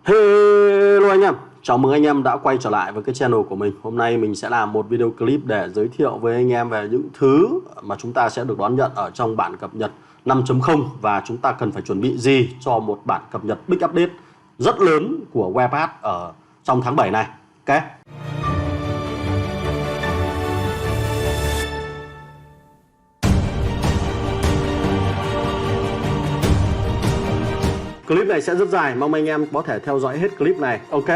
Hello anh em, chào mừng anh em đã quay trở lại với cái channel của mình. Hôm nay mình sẽ làm một video clip để giới thiệu với anh em về những thứ mà chúng ta sẽ được đón nhận ở trong bản cập nhật 5.0 và chúng ta cần phải chuẩn bị gì cho một bản cập nhật big update rất lớn của WebPass ở trong tháng 7 này. Ok. Clip này sẽ rất dài, mong anh em có thể theo dõi hết clip này. Ok.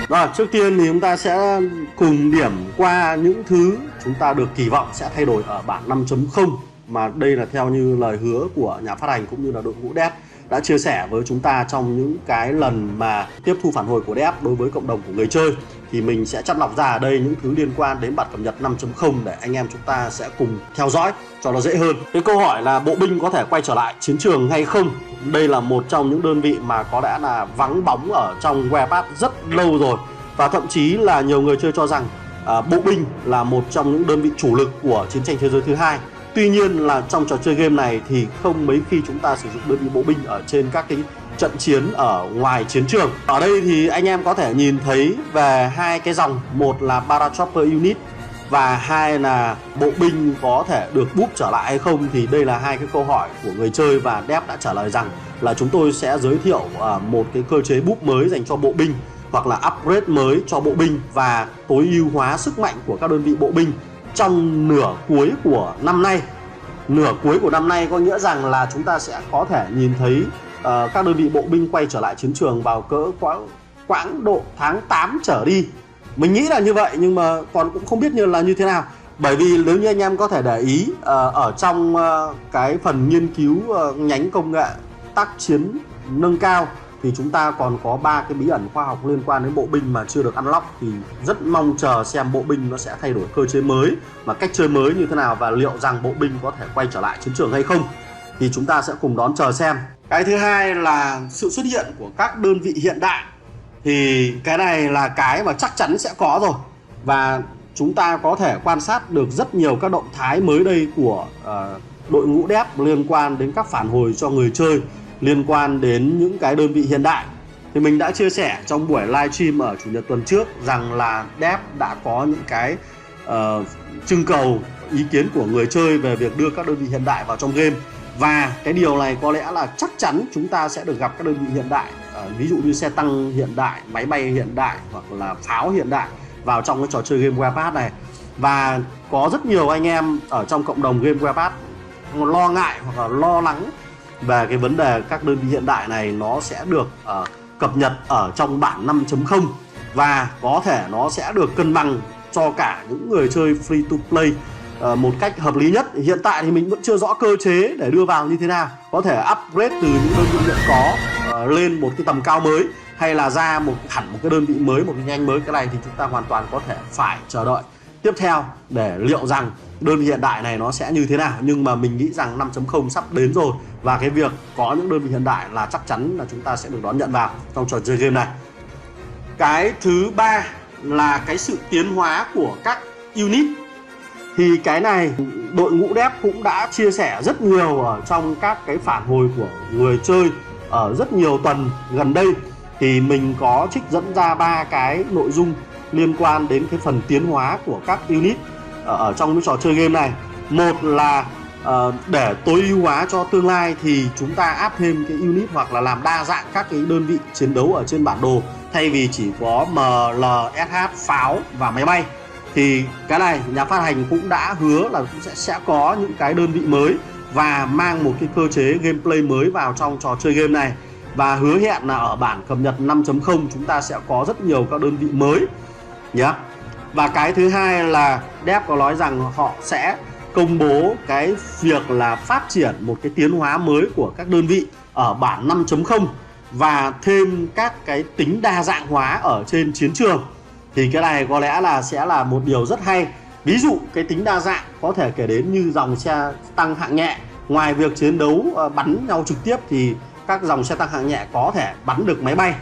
Rồi, trước tiên thì chúng ta sẽ cùng điểm qua những thứ chúng ta được kỳ vọng sẽ thay đổi ở bản 5.0, mà đây là theo như lời hứa của nhà phát hành cũng như là đội ngũ dev đã chia sẻ với chúng ta trong những cái lần mà tiếp thu phản hồi của dev đối với cộng đồng của người chơi. Thì mình sẽ chắt lọc ra ở đây những thứ liên quan đến bản cập nhật 5.0 để anh em chúng ta sẽ cùng theo dõi cho nó dễ hơn. Cái câu hỏi là bộ binh có thể quay trở lại chiến trường hay không? Đây là một trong những đơn vị mà có lẽ là vắng bóng ở trong WebPass rất lâu rồi. Và thậm chí là nhiều người chơi cho rằng bộ binh là một trong những đơn vị chủ lực của chiến tranh thế giới thứ hai. Tuy nhiên là trong trò chơi game này thì không mấy khi chúng ta sử dụng đơn vị bộ binh ở trên các cái trận chiến ở ngoài chiến trường. Ở đây thì anh em có thể nhìn thấy về hai cái dòng, một là Paratrooper Unit và hai là bộ binh có thể được búp trở lại hay không. Thì đây là hai cái câu hỏi của người chơi và dev đã trả lời rằng là chúng tôi sẽ giới thiệu một cái cơ chế búp mới dành cho bộ binh hoặc là upgrade mới cho bộ binh và tối ưu hóa sức mạnh của các đơn vị bộ binh trong nửa cuối của năm nay. Nửa cuối của năm nay có nghĩa rằng là chúng ta sẽ có thể nhìn thấy các đơn vị bộ binh quay trở lại chiến trường vào cỡ quãng độ tháng 8 trở đi. Mình nghĩ là như vậy nhưng mà còn cũng không biết như thế nào. Bởi vì nếu như anh em có thể để ý ở trong cái phần nghiên cứu nhánh công nghệ tác chiến nâng cao thì chúng ta còn có 3 cái bí ẩn khoa học liên quan đến bộ binh mà chưa được unlock. Thì rất mong chờ xem bộ binh nó sẽ thay đổi cơ chế mới và cách chơi mới như thế nào, và liệu rằng bộ binh có thể quay trở lại chiến trường hay không thì chúng ta sẽ cùng đón chờ xem. Cái thứ hai là sự xuất hiện của các đơn vị hiện đại. Thì cái này là cái mà chắc chắn sẽ có rồi, và chúng ta có thể quan sát được rất nhiều các động thái mới đây của đội ngũ dev liên quan đến các phản hồi cho người chơi liên quan đến những cái đơn vị hiện đại. Thì mình đã chia sẻ trong buổi livestream ở chủ nhật tuần trước rằng là dev đã có những cái trưng cầu ý kiến của người chơi về việc đưa các đơn vị hiện đại vào trong game. Và cái điều này có lẽ là chắc chắn chúng ta sẽ được gặp các đơn vị hiện đại, ví dụ như xe tăng hiện đại, máy bay hiện đại hoặc là pháo hiện đại vào trong cái trò chơi game WebPass này. Và có rất nhiều anh em ở trong cộng đồng game WebPass lo ngại hoặc là lo lắng về cái vấn đề các đơn vị hiện đại này nó sẽ được cập nhật ở trong bản 5.0 và có thể nó sẽ được cân bằng cho cả những người chơi free to play một cách hợp lý nhất. Hiện tại thì mình vẫn chưa rõ cơ chế để đưa vào như thế nào, có thể upgrade từ những đơn vị hiện có lên một cái tầm cao mới, hay là ra hẳn một cái đơn vị mới, một cái nhanh mới. Cái này thì chúng ta hoàn toàn có thể phải chờ đợi tiếp theo để liệu rằng đơn vị hiện đại này nó sẽ như thế nào. Nhưng mà mình nghĩ rằng 5.0 sắp đến rồi, và cái việc có những đơn vị hiện đại là chắc chắn là chúng ta sẽ được đón nhận vào trong trò chơi game này. Cái thứ ba là cái sự tiến hóa của các unit. Thì cái này đội ngũ dev cũng đã chia sẻ rất nhiều ở trong các cái phản hồi của người chơi ở rất nhiều tuần gần đây. Thì mình có trích dẫn ra 3 cái nội dung liên quan đến cái phần tiến hóa của các unit ở trong cái trò chơi game này. Một là để tối ưu hóa cho tương lai thì chúng ta áp thêm cái unit hoặc là làm đa dạng các cái đơn vị chiến đấu ở trên bản đồ, thay vì chỉ có ML, SH, pháo và máy bay. Thì cái này nhà phát hành cũng đã hứa là cũng sẽ có những cái đơn vị mới và mang một cái cơ chế gameplay mới vào trong trò chơi game này. Và hứa hẹn là ở bản cập nhật 5.0 chúng ta sẽ có rất nhiều các đơn vị mới nhé. Và cái thứ hai là dev có nói rằng họ sẽ công bố cái việc là phát triển một cái tiến hóa mới của các đơn vị ở bản 5.0 và thêm các cái tính đa dạng hóa ở trên chiến trường. Thì cái này có lẽ là sẽ là một điều rất hay. Ví dụ cái tính đa dạng có thể kể đến như dòng xe tăng hạng nhẹ. Ngoài việc chiến đấu bắn nhau trực tiếp thì các dòng xe tăng hạng nhẹ có thể bắn được máy bay.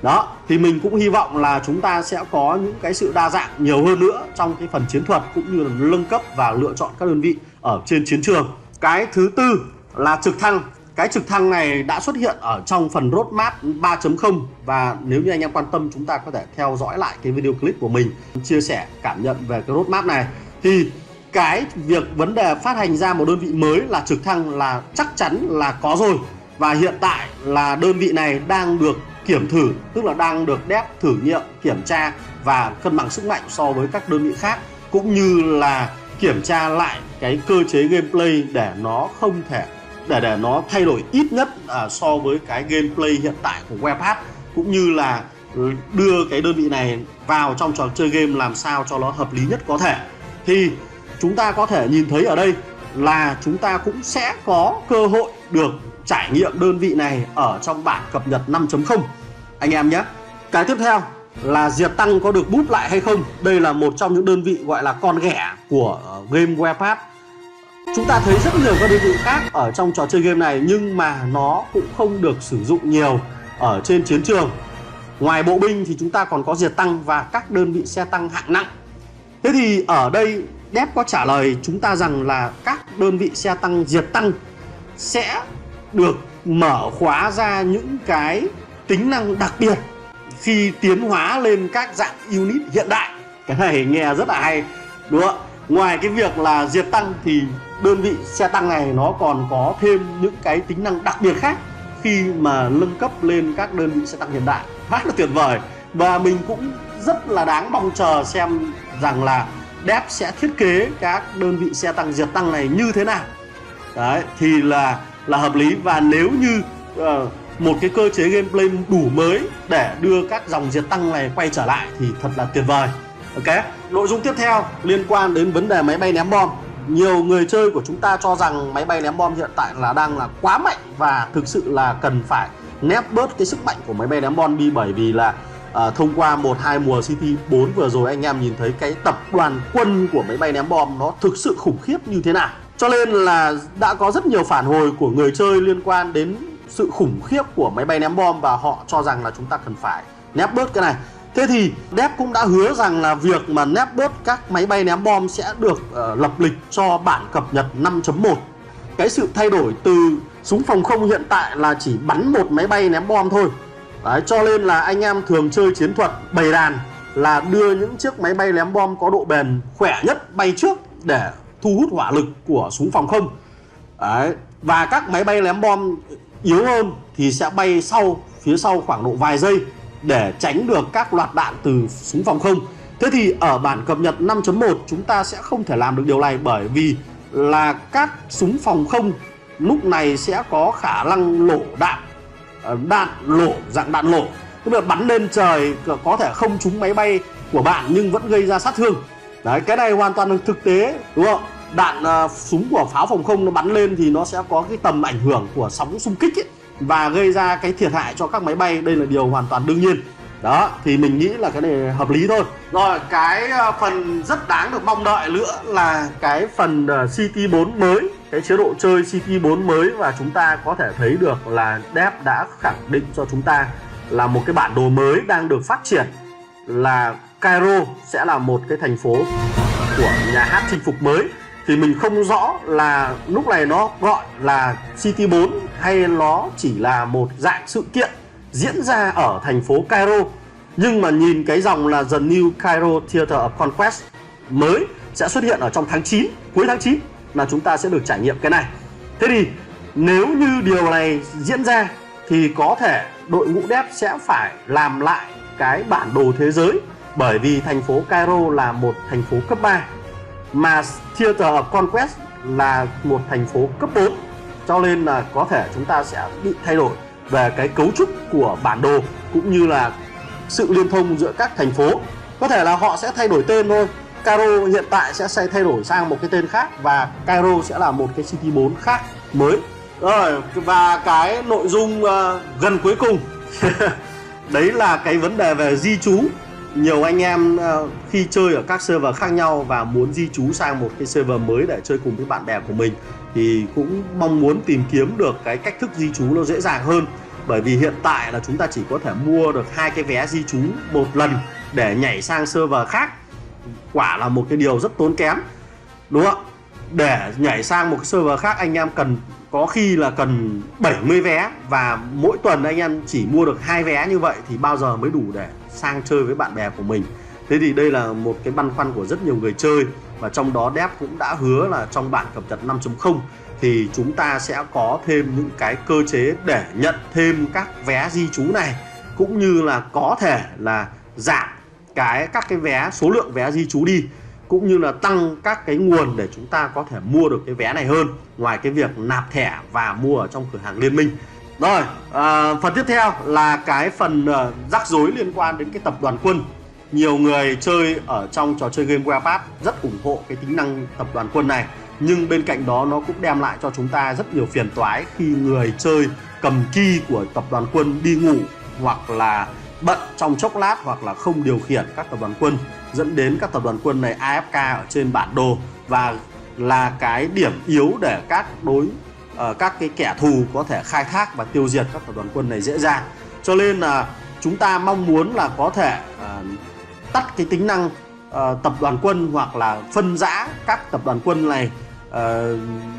Đó, thì mình cũng hy vọng là chúng ta sẽ có những cái sự đa dạng nhiều hơn nữa trong cái phần chiến thuật, cũng như là nâng cấp và lựa chọn các đơn vị ở trên chiến trường. Cái thứ tư là trực thăng. Cái trực thăng này đã xuất hiện ở trong phần roadmap 3.0 và nếu như anh em quan tâm chúng ta có thể theo dõi lại cái video clip của mình chia sẻ cảm nhận về cái roadmap này. Thì cái việc vấn đề phát hành ra một đơn vị mới là trực thăng là chắc chắn là có rồi, và hiện tại là đơn vị này đang được kiểm thử, tức là đang được dev thử nghiệm, kiểm tra và cân bằng sức mạnh so với các đơn vị khác, cũng như là kiểm tra lại cái cơ chế gameplay để nó không thể để nó thay đổi ít nhất so với cái gameplay hiện tại của Warpath, cũng như là đưa cái đơn vị này vào trong trò chơi game làm sao cho nó hợp lý nhất có thể. Thì chúng ta có thể nhìn thấy ở đây là chúng ta cũng sẽ có cơ hội được trải nghiệm đơn vị này ở trong bản cập nhật 5.0 anh em nhé. Cái tiếp theo là diệt tăng có được búp lại hay không. Đây là một trong những đơn vị gọi là con ghẻ của game Warpath. Chúng ta thấy rất nhiều các đơn vị khác ở trong trò chơi game này, nhưng mà nó cũng không được sử dụng nhiều ở trên chiến trường. Ngoài bộ binh thì chúng ta còn có diệt tăng và các đơn vị xe tăng hạng nặng. Thế thì ở đây dev có trả lời chúng ta rằng là các đơn vị xe tăng diệt tăng sẽ được mở khóa ra những cái tính năng đặc biệt khi tiến hóa lên các dạng unit hiện đại. Cái này nghe rất là hay, đúng không? Ngoài cái việc là diệt tăng thì đơn vị xe tăng này nó còn có thêm những cái tính năng đặc biệt khác khi mà nâng cấp lên các đơn vị xe tăng hiện đại. Rất là tuyệt vời. Và mình cũng rất là đáng mong chờ xem rằng là dev sẽ thiết kế các đơn vị xe tăng diệt tăng này như thế nào. Đấy, thì là hợp lý. Và nếu như một cái cơ chế gameplay đủ mới để đưa các dòng diệt tăng này quay trở lại thì thật là tuyệt vời. Ok, nội dung tiếp theo liên quan đến vấn đề máy bay ném bom. Nhiều người chơi của chúng ta cho rằng máy bay ném bom hiện tại là đang là quá mạnh và thực sự là cần phải nép bớt cái sức mạnh của máy bay ném bom đi, bởi vì là thông qua 1-2 mùa CT4 vừa rồi anh em nhìn thấy cái tập đoàn quân của máy bay ném bom nó thực sự khủng khiếp như thế nào. Cho nên là đã có rất nhiều phản hồi của người chơi liên quan đến sự khủng khiếp của máy bay ném bom và họ cho rằng là chúng ta cần phải nép bớt cái này. Thế thì dev cũng đã hứa rằng là việc mà nép bớt các máy bay ném bom sẽ được lập lịch cho bản cập nhật 5.1. Cái sự thay đổi từ súng phòng không hiện tại là chỉ bắn một máy bay ném bom thôi. Đấy, cho nên là anh em thường chơi chiến thuật bầy đàn là đưa những chiếc máy bay ném bom có độ bền khỏe nhất bay trước để thu hút hỏa lực của súng phòng không. Đấy, và các máy bay ném bom yếu hơn thì sẽ bay phía sau khoảng độ vài giây để tránh được các loạt đạn từ súng phòng không. Thế thì ở bản cập nhật 5.1 chúng ta sẽ không thể làm được điều này, bởi vì là các súng phòng không lúc này sẽ có khả năng lổ đạn lổ, dạng đạn lổ, tức là bắn lên trời có thể không trúng máy bay của bạn nhưng vẫn gây ra sát thương. Đấy, cái này hoàn toàn là thực tế, đúng không? Đạn súng của pháo phòng không nó bắn lên thì nó sẽ có cái tầm ảnh hưởng của sóng xung kích ấy, và gây ra cái thiệt hại cho các máy bay. Đây là điều hoàn toàn đương nhiên. Đó, thì mình nghĩ là cái này hợp lý thôi. Rồi, cái phần rất đáng được mong đợi nữa là cái phần CT4 mới, cái chế độ chơi CT4 mới, và chúng ta có thể thấy được là dev đã khẳng định cho chúng ta là một cái bản đồ mới đang được phát triển, là Cairo sẽ là một cái thành phố của nhà hát chinh phục mới. Thì mình không rõ là lúc này nó gọi là CT4 hay nó chỉ là một dạng sự kiện diễn ra ở thành phố Cairo. Nhưng mà nhìn cái dòng là The New Cairo Theater of Conquest mới sẽ xuất hiện ở trong tháng 9, cuối tháng 9 là chúng ta sẽ được trải nghiệm cái này. Thế thì nếu như điều này diễn ra thì có thể đội ngũ dev sẽ phải làm lại cái bản đồ thế giới, bởi vì thành phố Cairo là một thành phố cấp 3 mà Theater of Conquest là một thành phố cấp 4, cho nên là có thể chúng ta sẽ bị thay đổi về cái cấu trúc của bản đồ cũng như là sự liên thông giữa các thành phố. Có thể là họ sẽ thay đổi tên thôi. Cairo hiện tại sẽ thay đổi sang một cái tên khác và Cairo sẽ là một cái CT4 khác mới. Rồi, và cái nội dung gần cuối cùng đấy là cái vấn đề về di trú. Nhiều anh em khi chơi ở các server khác nhau và muốn di trú sang một cái server mới để chơi cùng với bạn bè của mình thì cũng mong muốn tìm kiếm được cái cách thức di trú nó dễ dàng hơn. Bởi vì hiện tại là chúng ta chỉ có thể mua được 2 cái vé di trú một lần để nhảy sang server khác. Quả là một cái điều rất tốn kém, đúng không? Để nhảy sang một cái server khác anh em cần có khi là cần 70 vé và mỗi tuần anh em chỉ mua được 2 vé như vậy thì bao giờ mới đủ để sang chơi với bạn bè của mình. Thế thì đây là một cái băn khoăn của rất nhiều người chơi, và trong đó Dev cũng đã hứa là trong bản cập nhật 5.0 thì chúng ta sẽ có thêm những cái cơ chế để nhận thêm các vé di trú này, cũng như là có thể là giảm các cái vé, số lượng vé di trú đi, cũng như là tăng các cái nguồn để chúng ta có thể mua được cái vé này hơn, ngoài cái việc nạp thẻ và mua ở trong cửa hàng Liên Minh. Rồi, phần tiếp theo là cái phần rắc rối liên quan đến cái tập đoàn quân. Nhiều người chơi ở trong trò chơi game Warpath rất ủng hộ cái tính năng tập đoàn quân này, nhưng bên cạnh đó nó cũng đem lại cho chúng ta rất nhiều phiền toái khi người chơi cầm key của tập đoàn quân đi ngủ, hoặc là bận trong chốc lát, hoặc là không điều khiển các tập đoàn quân, dẫn đến các tập đoàn quân này AFK ở trên bản đồ, và là cái điểm yếu để các cái kẻ thù có thể khai thác và tiêu diệt các tập đoàn quân này dễ dàng. Cho nên là chúng ta mong muốn là có thể tắt cái tính năng tập đoàn quân, hoặc là phân rã các tập đoàn quân này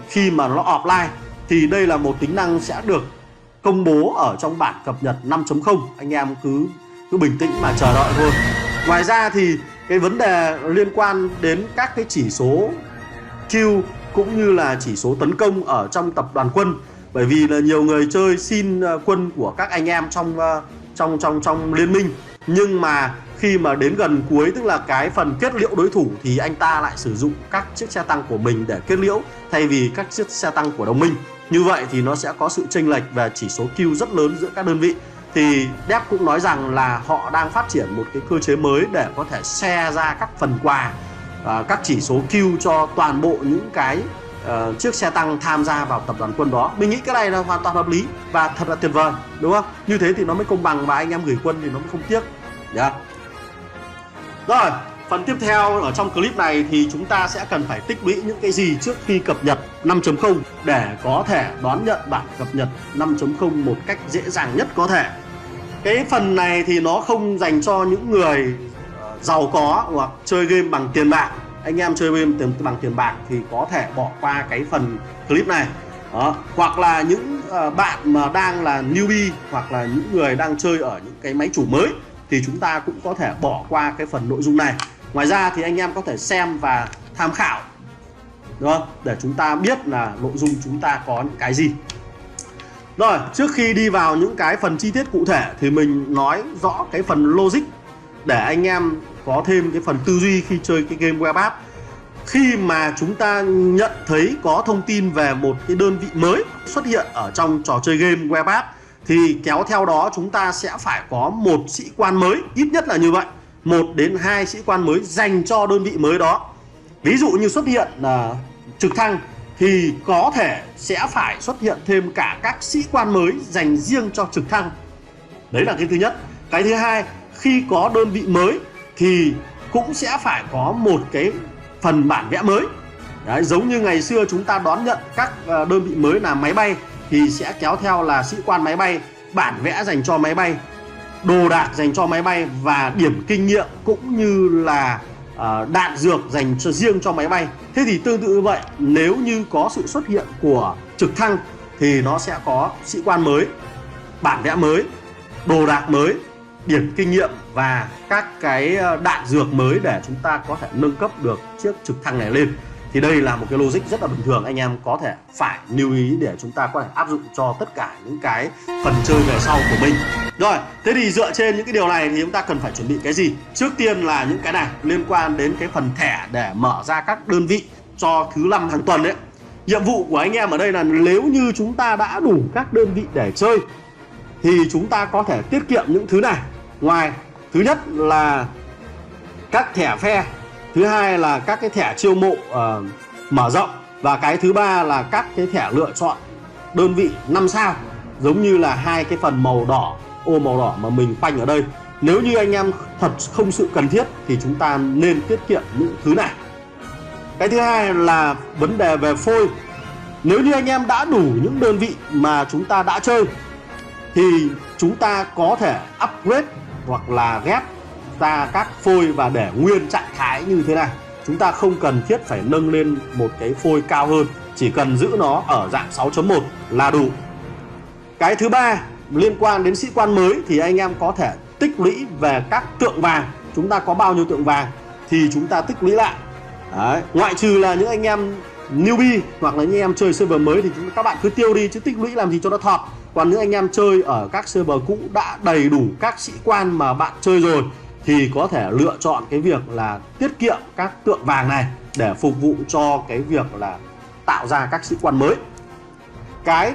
khi mà nó offline, thì đây là một tính năng sẽ được công bố ở trong bản cập nhật 5.0. Anh em cứ bình tĩnh mà chờ đợi thôi. Ngoài ra thì cái vấn đề liên quan đến các cái chỉ số kill cũng như là chỉ số tấn công ở trong tập đoàn quân, bởi vì là nhiều người chơi xin quân của các anh em trong liên minh, nhưng mà khi mà đến gần cuối, tức là cái phần kết liễu đối thủ, thì anh ta lại sử dụng các chiếc xe tăng của mình để kết liễu thay vì các chiếc xe tăng của đồng minh. Như vậy thì nó sẽ có sự chênh lệch về chỉ số kill rất lớn giữa các đơn vị. Thì Dev cũng nói rằng là họ đang phát triển một cái cơ chế mới để có thể share ra các phần quà, các chỉ số kill cho toàn bộ những cái chiếc xe tăng tham gia vào tập đoàn quân đó. Mình nghĩ cái này là hoàn toàn hợp lý và thật là tuyệt vời, đúng không? Như thế thì nó mới công bằng và anh em gửi quân thì nó mới không tiếc. Rồi, phần tiếp theo ở trong clip này thì chúng ta sẽ cần phải tích lũy những cái gì trước khi cập nhật 5.0 để có thể đón nhận bản cập nhật 5.0 một cách dễ dàng nhất có thể. Cái phần này thì nó không dành cho những người giàu có hoặc chơi game bằng tiền bạc. Anh em chơi game bằng tiền bạc thì có thể bỏ qua cái phần clip này. Đó. Hoặc là những bạn mà đang là newbie, hoặc là những người đang chơi ở những cái máy chủ mới, thì chúng ta cũng có thể bỏ qua cái phần nội dung này. Ngoài ra thì anh em có thể xem và tham khảo, đúng không? Để chúng ta biết là nội dung chúng ta có những cái gì. Rồi, trước khi đi vào những cái phần chi tiết cụ thể thì mình nói rõ cái phần logic để anh em có thêm cái phần tư duy khi chơi cái game Warpath. Khi mà chúng ta nhận thấy có thông tin về một cái đơn vị mới xuất hiện ở trong trò chơi game Warpath, thì kéo theo đó chúng ta sẽ phải có một sĩ quan mới, ít nhất là như vậy, 1 đến 2 sĩ quan mới dành cho đơn vị mới đó. Ví dụ như xuất hiện là trực thăng thì có thể sẽ phải xuất hiện thêm cả các sĩ quan mới dành riêng cho trực thăng. Đấy là cái thứ nhất. Cái thứ hai, khi có đơn vị mới thì cũng sẽ phải có một cái phần bản vẽ mới. Đấy, giống như ngày xưa chúng ta đón nhận các đơn vị mới là máy bay thì sẽ kéo theo là sĩ quan máy bay, bản vẽ dành cho máy bay, đồ đạc dành cho máy bay và điểm kinh nghiệm cũng như là đạn dược dành cho riêng cho máy bay. Thế thì tương tự như vậy, nếu như có sự xuất hiện của trực thăng thì nó sẽ có sĩ quan mới, bản vẽ mới, đồ đạc mới, điểm kinh nghiệm và các cái đạn dược mới để chúng ta có thể nâng cấp được chiếc trực thăng này lên. Thì đây là một cái logic rất là bình thường, anh em có thể phải lưu ý để chúng ta có thể áp dụng cho tất cả những cái phần chơi về sau của mình. Rồi, thế thì dựa trên những cái điều này thì chúng ta cần phải chuẩn bị cái gì? Trước tiên là những cái này liên quan đến cái phần thẻ để mở ra các đơn vị cho thứ 5 hàng tuần đấy. Nhiệm vụ của anh em ở đây là nếu như chúng ta đã đủ các đơn vị để chơi thì chúng ta có thể tiết kiệm những thứ này. Ngoài, thứ nhất là các thẻ phe, thứ hai là các cái thẻ chiêu mộ mở rộng, và cái thứ ba là các cái thẻ lựa chọn đơn vị 5 sao, giống như là hai cái phần màu đỏ, ô màu đỏ mà mình khoanh ở đây. Nếu như anh em thật không sự cần thiết thì chúng ta nên tiết kiệm những thứ này. Cái thứ hai là vấn đề về phôi. Nếu như anh em đã đủ những đơn vị mà chúng ta đã chơi thì chúng ta có thể upgrade hoặc là ghép ra các phôi và để nguyên trạng thái như thế này. Chúng ta không cần thiết phải nâng lên một cái phôi cao hơn chỉ cần giữ nó ở dạng 6.1 là đủ. Cái thứ ba liên quan đến sĩ quan mới thì anh em có thể tích lũy về các tượng vàng. Chúng ta có bao nhiêu tượng vàng thì chúng ta tích lũy lại. Đấy. Ngoại trừ là những anh em newbie hoặc là những anh em chơi server mới thì các bạn cứ tiêu đi chứ tích lũy làm gì cho nó thọt. Còn những anh em chơi ở các server cũ đã đầy đủ các sĩ quan mà bạn chơi rồi thì có thể lựa chọn cái việc là tiết kiệm các tượng vàng này để phục vụ cho cái việc là tạo ra các sĩ quan mới. Cái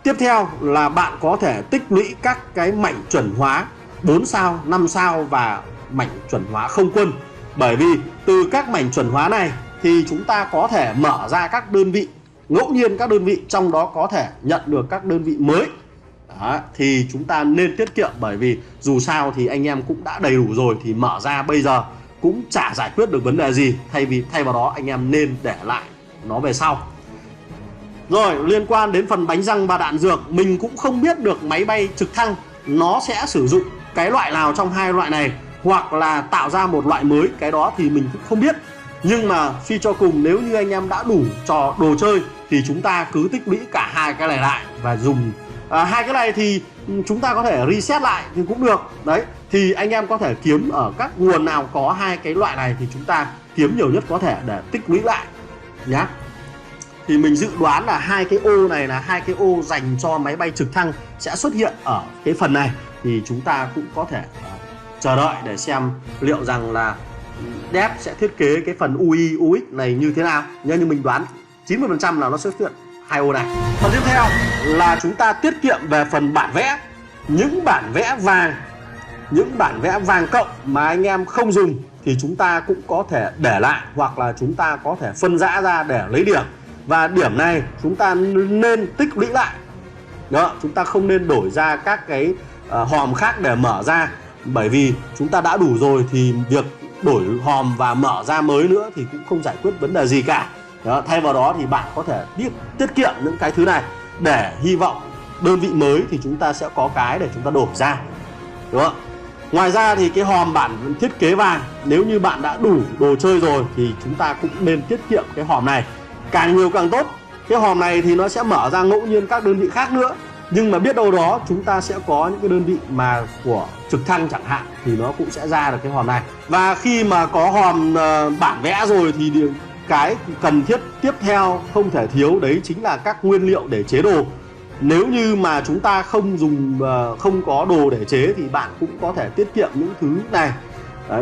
tiếp theo là bạn có thể tích lũy các cái mảnh chuẩn hóa 4 sao, 5 sao và mảnh chuẩn hóa không quân. Bởi vì từ các mảnh chuẩn hóa này thì chúng ta có thể mở ra các đơn vị, ngẫu nhiên các đơn vị trong đó có thể nhận được các đơn vị mới. Đó, thì chúng ta nên tiết kiệm, bởi vì dù sao thì anh em cũng đã đầy đủ rồi thì mở ra bây giờ cũng chả giải quyết được vấn đề gì. Thay vào đó anh em nên để lại nó về sau. Rồi liên quan đến phần bánh răng và đạn dược, mình cũng không biết được máy bay trực thăng nó sẽ sử dụng cái loại nào trong hai loại này, hoặc là tạo ra một loại mới, cái đó thì mình cũng không biết. Nhưng mà suy cho cùng, nếu như anh em đã đủ trò đồ chơi thì chúng ta cứ tích lũy cả hai cái này lại và dùng hai cái này thì chúng ta có thể reset lại thì cũng được. Đấy, thì anh em có thể kiếm ở các nguồn nào có hai cái loại này thì chúng ta kiếm nhiều nhất có thể để tích lũy lại nhá. Thì mình dự đoán là hai cái ô này là hai cái ô dành cho máy bay trực thăng sẽ xuất hiện ở cái phần này, thì chúng ta cũng có thể chờ đợi để xem liệu rằng là Dev sẽ thiết kế cái phần UI UX này như thế nào. Nhưng mình đoán 90% là nó sẽ xuất hiện hai ô này. Phần tiếp theo là chúng ta tiết kiệm về phần bản vẽ. Những bản vẽ vàng cộng mà anh em không dùng thì chúng ta cũng có thể để lại, hoặc là chúng ta có thể phân rã ra để lấy điểm. Và điểm này chúng ta nên tích lũy lại. Đó, chúng ta không nên đổi ra các cái hòm khác để mở ra, bởi vì chúng ta đã đủ rồi thì việc đổi hòm và mở ra mới nữa thì cũng không giải quyết vấn đề gì cả. Đó, thay vào đó thì bạn có thể tiết kiệm những cái thứ này để hy vọng đơn vị mới thì chúng ta sẽ có cái để chúng ta đổi ra. Đúng không? Ngoài ra thì cái hòm bản thiết kế vàng, nếu như bạn đã đủ đồ chơi rồi thì chúng ta cũng nên tiết kiệm cái hòm này. Càng nhiều càng tốt. Cái hòm này thì nó sẽ mở ra ngẫu nhiên các đơn vị khác nữa, nhưng mà biết đâu đó chúng ta sẽ có những cái đơn vị mà của trực thăng chẳng hạn thì nó cũng sẽ ra được cái hòm này. Và khi mà có hòm bản vẽ rồi thì cái cần thiết tiếp theo không thể thiếu đấy chính là các nguyên liệu để chế đồ. Nếu như mà chúng ta không có đồ để chế thì bạn cũng có thể tiết kiệm những thứ này.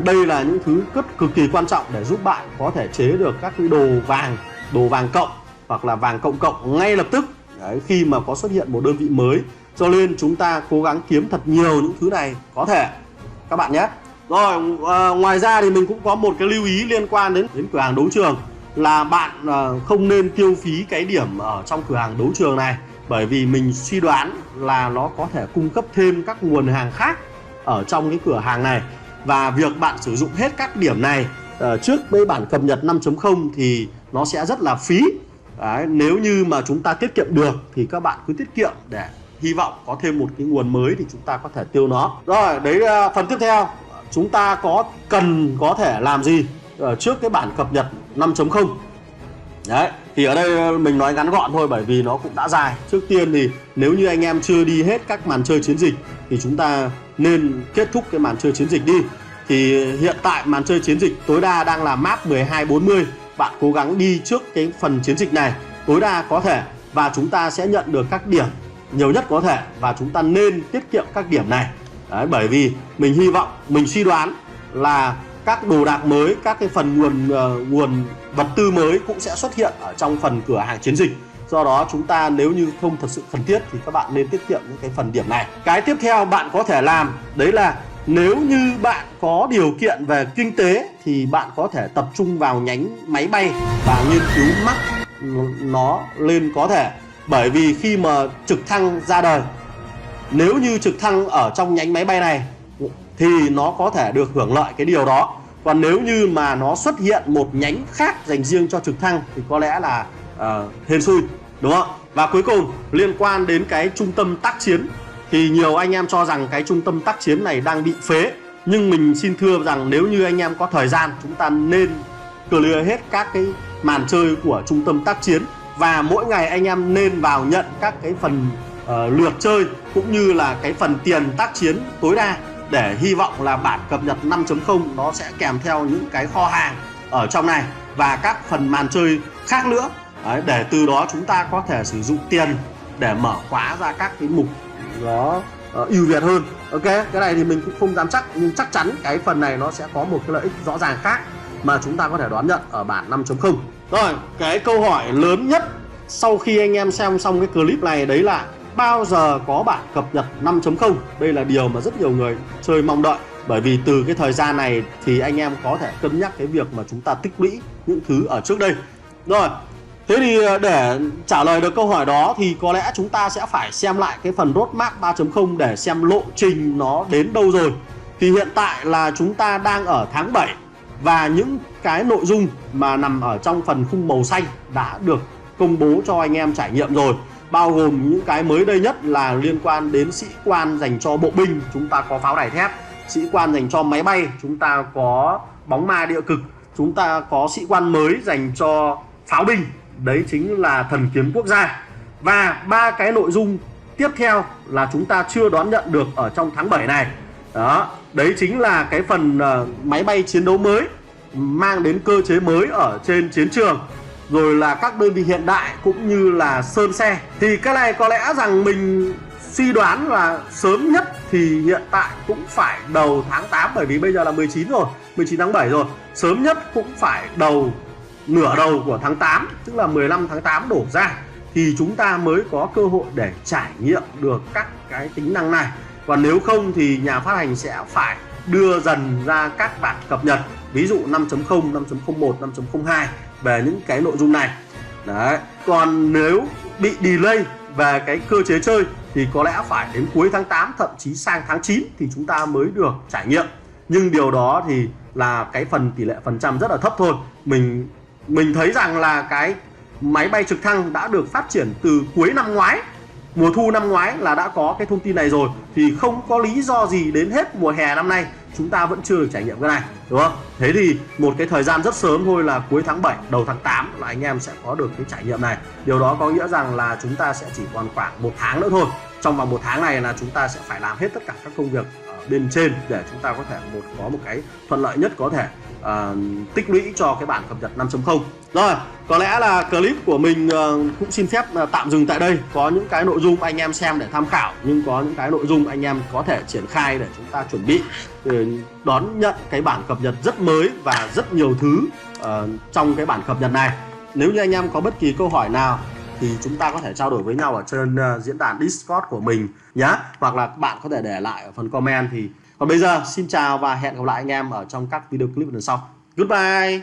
Đây là những thứ cực kỳ quan trọng để giúp bạn có thể chế được các cái đồ vàng cộng hoặc là vàng cộng ngay lập tức khi mà có xuất hiện một đơn vị mới. Cho nên chúng ta cố gắng kiếm thật nhiều những thứ này có thể các bạn nhé. Rồi ngoài ra thì mình cũng có một cái lưu ý liên quan đến cửa hàng đấu trường, là bạn không nên tiêu phí cái điểm ở trong cửa hàng đấu trường này, bởi vì mình suy đoán là nó có thể cung cấp thêm các nguồn hàng khác ở trong cái cửa hàng này, và việc bạn sử dụng hết các điểm này trước với bản cập nhật 5.0 thì nó sẽ rất là phí. Đấy, nếu như mà chúng ta tiết kiệm được thì các bạn cứ tiết kiệm để hy vọng có thêm một cái nguồn mới thì chúng ta có thể tiêu nó. Rồi, đấy phần tiếp theo chúng ta có thể làm gì trước cái bản cập nhật 5.0. Đấy, thì ở đây mình nói ngắn gọn thôi bởi vì nó cũng đã dài. Trước tiên thì nếu như anh em chưa đi hết các màn chơi chiến dịch thì chúng ta nên kết thúc cái màn chơi chiến dịch đi. Thì hiện tại màn chơi chiến dịch tối đa đang là map 1240. Bạn cố gắng đi trước cái phần chiến dịch này tối đa có thể, và chúng ta sẽ nhận được các điểm nhiều nhất có thể, và chúng ta nên tiết kiệm các điểm này. Đấy, bởi vì mình hy vọng, mình suy đoán là các đồ đạc mới, các cái phần nguồn vật tư mới cũng sẽ xuất hiện ở trong phần cửa hàng chiến dịch. Do đó chúng ta nếu như không thật sự cần thiết thì các bạn nên tiết kiệm những cái phần điểm này. Cái tiếp theo bạn có thể làm đấy là nếu như bạn có điều kiện về kinh tế thì bạn có thể tập trung vào nhánh máy bay và nghiên cứu mắc nó lên có thể. Bởi vì khi mà trực thăng ra đời, nếu như trực thăng ở trong nhánh máy bay này thì nó có thể được hưởng lợi cái điều đó. Còn nếu như mà nó xuất hiện một nhánh khác dành riêng cho trực thăng thì có lẽ là hên xui, đúng không? Và cuối cùng liên quan đến cái trung tâm tác chiến thì nhiều anh em cho rằng cái trung tâm tác chiến này đang bị phế. Nhưng mình xin thưa rằng nếu như anh em có thời gian, chúng ta nên clear hết các cái màn chơi của trung tâm tác chiến Và mỗi ngày anh em nên vào nhận các cái phần lượt chơi cũng như là cái phần tiền tác chiến tối đa, để hy vọng là bản cập nhật 5.0 nó sẽ kèm theo những cái kho hàng ở trong này và các phần màn chơi khác nữa. Đấy, để từ đó chúng ta có thể sử dụng tiền để mở khóa ra các cái mục nó ưu việt hơn. Ok, cái này thì mình cũng không dám chắc, nhưng chắc chắn cái phần này nó sẽ có một cái lợi ích rõ ràng khác mà chúng ta có thể đón nhận ở bản 5.0. Rồi, cái câu hỏi lớn nhất sau khi anh em xem xong cái clip này đấy là bao giờ có bản cập nhật 5.0? Đây là điều mà rất nhiều người chơi mong đợi, bởi vì từ cái thời gian này thì anh em có thể cân nhắc cái việc mà chúng ta tích lũy những thứ ở trước đây. Rồi, thế thì để trả lời được câu hỏi đó thì có lẽ chúng ta sẽ phải xem lại cái phần roadmap 3.0 để xem lộ trình nó đến đâu rồi. Thì hiện tại là chúng ta đang ở tháng 7 và những cái nội dung mà nằm ở trong phần khung màu xanh đã được công bố cho anh em trải nghiệm rồi. Bao gồm những cái mới đây nhất là liên quan đến sĩ quan dành cho bộ binh, chúng ta có pháo đài thép. Sĩ quan dành cho máy bay, chúng ta có bóng ma địa cực. Chúng ta có sĩ quan mới dành cho pháo binh, đấy chính là thần kiếm quốc gia. Và ba cái nội dung tiếp theo là chúng ta chưa đón nhận được ở trong tháng 7 này. Đó, đấy chính là cái phần máy bay chiến đấu mới, mang đến cơ chế mới ở trên chiến trường, rồi là các đơn vị hiện đại cũng như là sơn xe. Thì cái này có lẽ rằng mình suy đoán là sớm nhất thì hiện tại cũng phải đầu tháng 8, bởi vì bây giờ là 19 rồi, 19 tháng 7 rồi. Sớm nhất cũng phải nửa đầu của tháng 8, tức là 15 tháng 8 đổ ra thì chúng ta mới có cơ hội để trải nghiệm được các cái tính năng này. Còn nếu không thì nhà phát hành sẽ phải đưa dần ra các bản cập nhật, ví dụ 5.0, 5.01, 5.02 về những cái nội dung này. Đấy. Còn nếu bị delay về cái cơ chế chơi thì có lẽ phải đến cuối tháng 8, thậm chí sang tháng 9 thì chúng ta mới được trải nghiệm. Nhưng điều đó thì là cái phần tỷ lệ phần trăm rất là thấp thôi. Mình thấy rằng là cái máy bay trực thăng đã được phát triển từ cuối năm ngoái, mùa thu năm ngoái là đã có cái thông tin này rồi, thì không có lý do gì đến hết mùa hè năm nay chúng ta vẫn chưa được trải nghiệm cái này, đúng không? Thế thì một cái thời gian rất sớm thôi là cuối tháng 7, đầu tháng 8 là anh em sẽ có được cái trải nghiệm này. Điều đó có nghĩa rằng là chúng ta sẽ chỉ còn khoảng 1 tháng nữa thôi. Trong vòng 1 tháng này là chúng ta sẽ phải làm hết tất cả các công việc ở bên trên để chúng ta có thể có một cái thuận lợi nhất có thể tích lũy cho cái bản cập nhật 5.0. Rồi, có lẽ là clip của mình cũng xin phép tạm dừng tại đây. Có những cái nội dung anh em xem để tham khảo, nhưng có những cái nội dung anh em có thể triển khai để chúng ta chuẩn bị đón nhận cái bản cập nhật rất mới và rất nhiều thứ trong cái bản cập nhật này. Nếu như anh em có bất kỳ câu hỏi nào thì chúng ta có thể trao đổi với nhau ở trên diễn đàn Discord của mình nhé, hoặc là bạn có thể để lại ở phần comment. Thì còn bây giờ xin chào và hẹn gặp lại anh em ở trong các video clip lần sau. Goodbye.